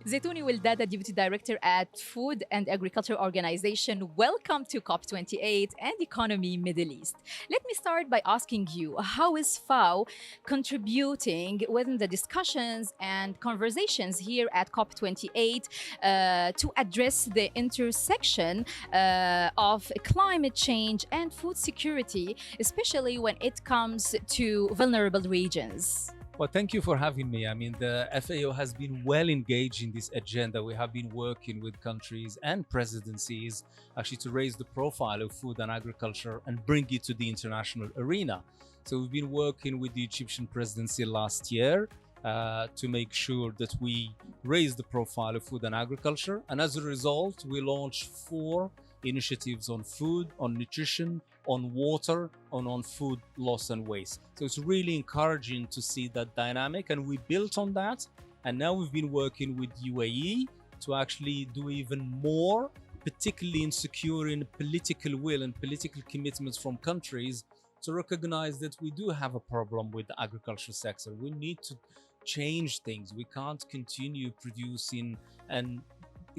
Zitouni Ould-Dada, Deputy Director at Food and Agriculture Organization. Welcome to COP28 and Economy Middle East. Let me start by asking you, how is FAO contributing within the discussions and conversations here at COP28 to address the intersection of climate change and food security, especially when it comes to vulnerable regions? Well, thank you for having me. I mean, the FAO has been well engaged in this agenda. We have been working with countries and presidencies actually to raise the profile of food and agriculture and bring it to the international arena. So we've been working with the Egyptian presidency last year to make sure that we raise the profile of food and agriculture. And as a result, we launched 4 initiatives on food, on nutrition, on water, and on food loss and waste. So it's really encouraging to see that dynamic, and we built on that. And now we've been working with UAE to actually do even more, particularly in securing political will and political commitments from countries to recognize that we do have a problem with the agricultural sector. We need to change things. We can't continue producing and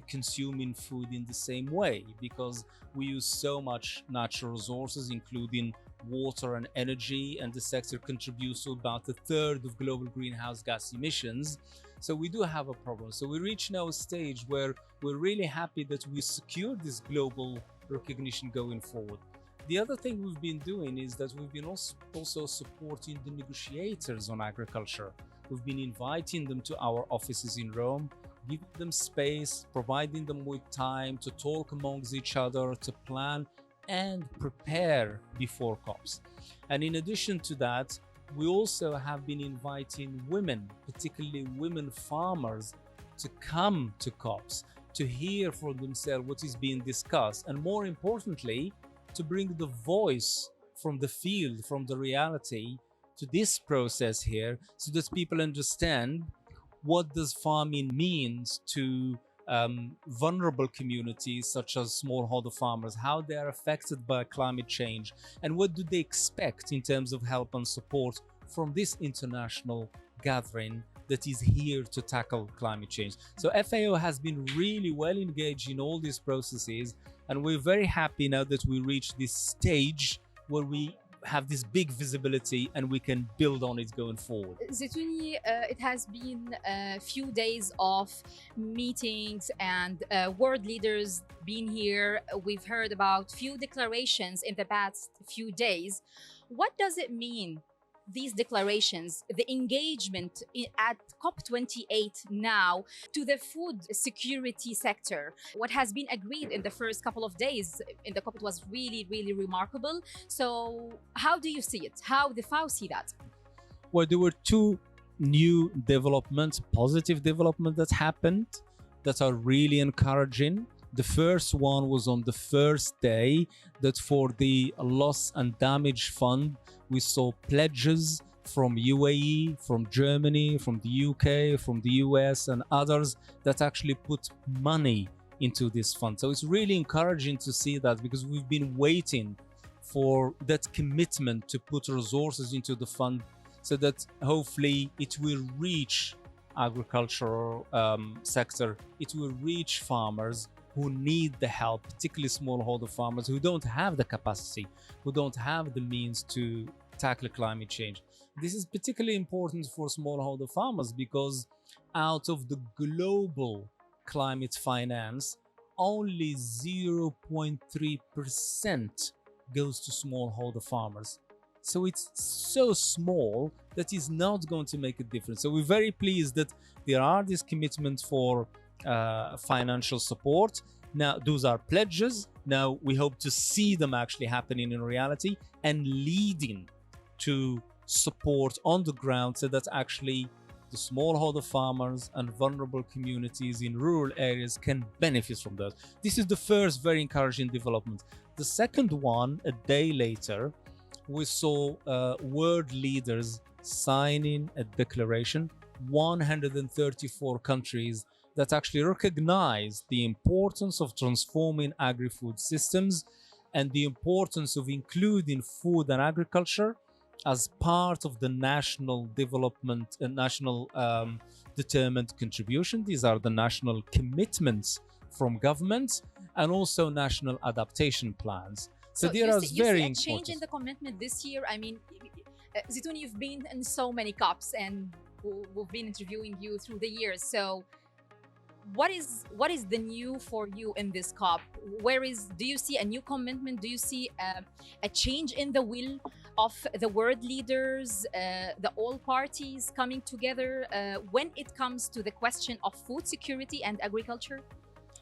consuming food in the same way because we use so much natural resources, including water and energy, and the sector contributes to about 1/3 of global greenhouse gas emissions. So we do have a problem. So we reach now a stage where we're really happy that we secured this global recognition going forward. The other thing we've been doing is that we've been also supporting the negotiators on agriculture. We've been inviting them to our offices in Rome, giving them space, providing them with time to talk amongst each other, to plan and prepare before COPs. And in addition to that, we also have been inviting women, particularly women farmers, to come to COPs, to hear for themselves what is being discussed, and more importantly, to bring the voice from the field, from the reality, to this process here, so that people understand what does farming means to vulnerable communities such as smallholder farmers, how they are affected by climate change, and what do they expect in terms of help and support from this international gathering that is here to tackle climate change. So FAO has been really well engaged in all these processes, and we're very happy now that we reached this stage where we have this big visibility and we can build on it going forward. Zitouni, it has been a few days of meetings and world leaders being here. We've heard about few declarations in the past few days. What does it mean, these declarations, the engagement at COP28 now to the food security sector? What has been agreed in the first couple of days in the COP, it was really, really remarkable. So how do you see it? How the FAO see that? Well, there were 2 new developments, positive developments that happened that are really encouraging. The first one was on the first day that for the Loss and Damage Fund, we saw pledges from UAE, from Germany, from the UK, from the US and others that actually put money into this fund. So it's really encouraging to see that, because we've been waiting for that commitment to put resources into the fund so that hopefully it will reach agricultural sector, it will reach farmers who need the help, particularly smallholder farmers who don't have the capacity, who don't have the means to tackle climate change. This is particularly important for smallholder farmers because out of the global climate finance, only 0.3% goes to smallholder farmers. So it's so small that it's not going to make a difference. So we're very pleased that there are these commitments for financial support. Now, those are pledges. Now, we hope to see them actually happening in reality and leading to support on the ground so that actually the smallholder farmers and vulnerable communities in rural areas can benefit from that. This is the first very encouraging development. The second one, a day later, we saw world leaders signing a declaration, 134 countries that actually recognize the importance of transforming agri-food systems and the importance of including food and agriculture as part of the national development and national determined contribution. These are the national commitments from governments and also national adaptation plans. So there are very you see a change important in the commitment this year. I mean, Zitouni, you've been in so many COPs and we've been interviewing you through the years. So what is the new for you in this COP? Do you see a new commitment? Do you see a change in the will of the world leaders, the all parties coming together when it comes to the question of food security and agriculture?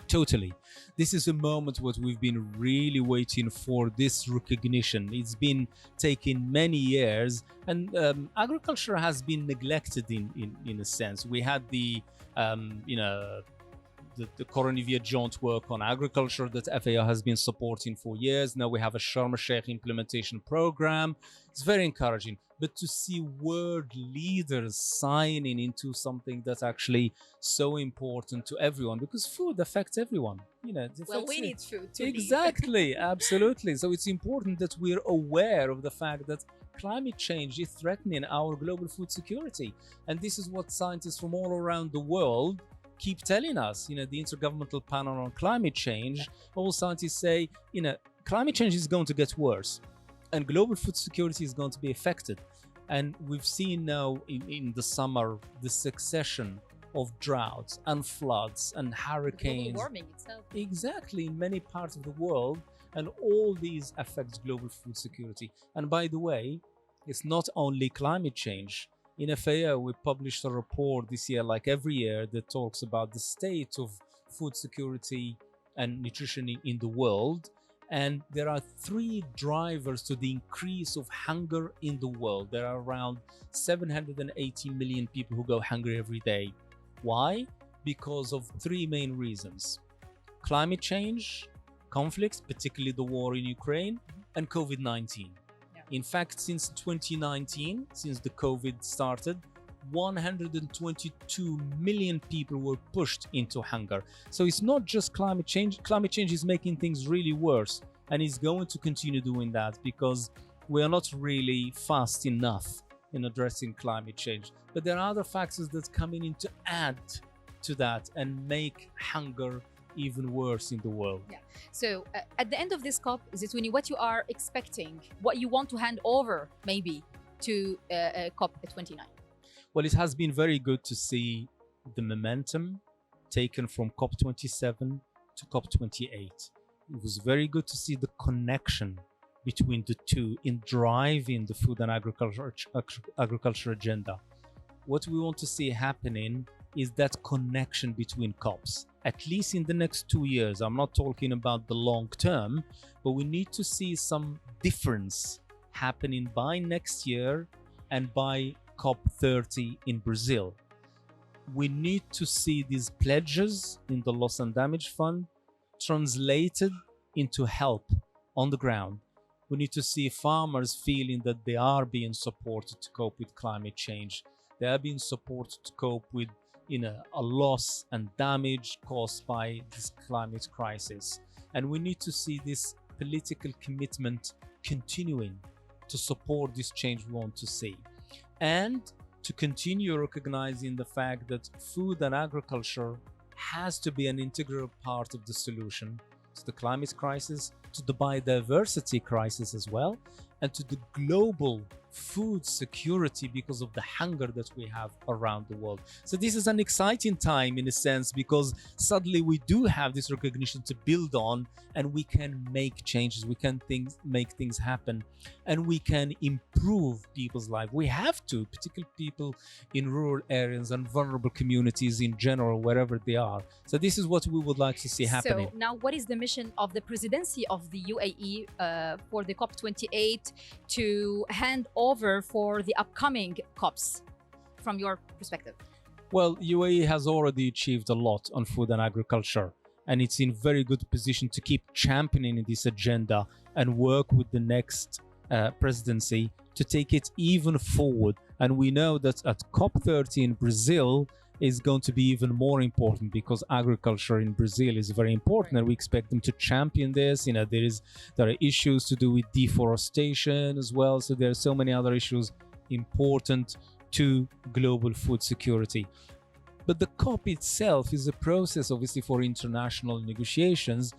Totally. This is a moment what we've been really waiting for, this recognition. It's been taking many years, and agriculture has been neglected in a sense. We had the Coronavia joint work on agriculture that FAO has been supporting for years. Now we have a Sharm el-Sheikh implementation program. It's very encouraging. But to see world leaders signing into something that's actually so important to everyone, because food affects everyone. Well, we need food to exactly, absolutely. So it's important that we're aware of the fact that climate change is threatening our global food security. And this is what scientists from all around the world keep telling us. The Intergovernmental Panel on Climate Change, all scientists say, climate change is going to get worse and global food security is going to be affected. And we've seen now in the summer the succession of droughts and floods and hurricanes. Global warming itself. Exactly, in many parts of the world, and all these affects global food security. And by the way, it's not only climate change. In FAO, we published a report this year, like every year, that talks about the state of food security and nutrition in the world. And there are 3 drivers to the increase of hunger in the world. There are around 780 million people who go hungry every day. Why? Because of 3 main reasons: climate change, conflicts, particularly the war in Ukraine, and COVID-19. In fact, since 2019, since the COVID started, 122 million people were pushed into hunger. So it's not just climate change. Climate change is making things really worse, and it's going to continue doing that because we are not really fast enough in addressing climate change. But there are other factors that come in to add to that and make hunger even worse in the world. Yeah. So at the end of this COP, Zitouni, what you are expecting, what you want to hand over maybe to COP 29? Well, it has been very good to see the momentum taken from COP 27 to COP 28. It was very good to see the connection between the two in driving the food and agriculture agenda. What we want to see happening is that connection between COPs, at least in the next 2 years. I'm not talking about the long term, but we need to see some difference happening by next year and by COP 30 in Brazil. We need to see these pledges in the Loss and Damage Fund translated into help on the ground. We need to see farmers feeling that they are being supported to cope with climate change. They are being supported to cope with a loss and damage caused by this climate crisis. And we need to see this political commitment continuing to support this change we want to see. And to continue recognizing the fact that food and agriculture has to be an integral part of the solution to the climate crisis, to the biodiversity crisis as well, and to the global food security because of the hunger that we have around the world. So this is an exciting time in a sense, because suddenly we do have this recognition to build on, and we can make changes, we can make things happen, and we can improve people's life. We have to, particularly people in rural areas and vulnerable communities in general, wherever they are. So this is what we would like to see happening. So now what is the mission of the presidency of the UAE for the COP28 to hand over for the upcoming COPs from your perspective? Well, UAE has already achieved a lot on food and agriculture, and it's in very good position to keep championing this agenda and work with the next presidency to take it even forward. And we know that at COP30 in Brazil is going to be even more important, because agriculture in Brazil is very important, and we expect them to champion this. There are issues to do with deforestation as well, so there are so many other issues important to global food security. But the COP itself is a process, obviously, for international negotiations.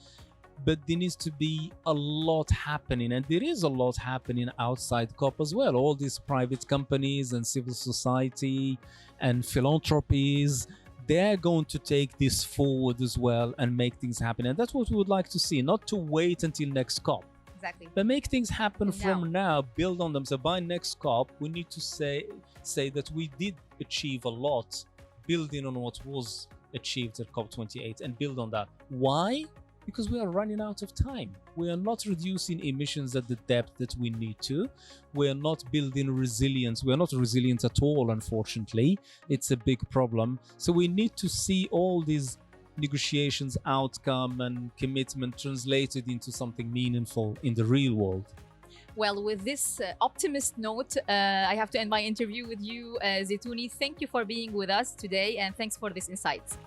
But there needs to be a lot happening, and there is a lot happening outside COP as well. All these private companies and civil society and philanthropies, they're going to take this forward as well and make things happen. And that's what we would like to see, not to wait until next COP. Exactly. But make things happen from now, build on them. So by next COP, we need to say that we did achieve a lot, building on what was achieved at COP28 and build on that. Why? Because we are running out of time. We are not reducing emissions at the depth that we need to. We are not building resilience. We are not resilient at all, unfortunately. It's a big problem. So we need to see all these negotiations outcome and commitment translated into something meaningful in the real world. Well, with this optimist note, I have to end my interview with you, Zitouni. Thank you for being with us today, and thanks for this insights.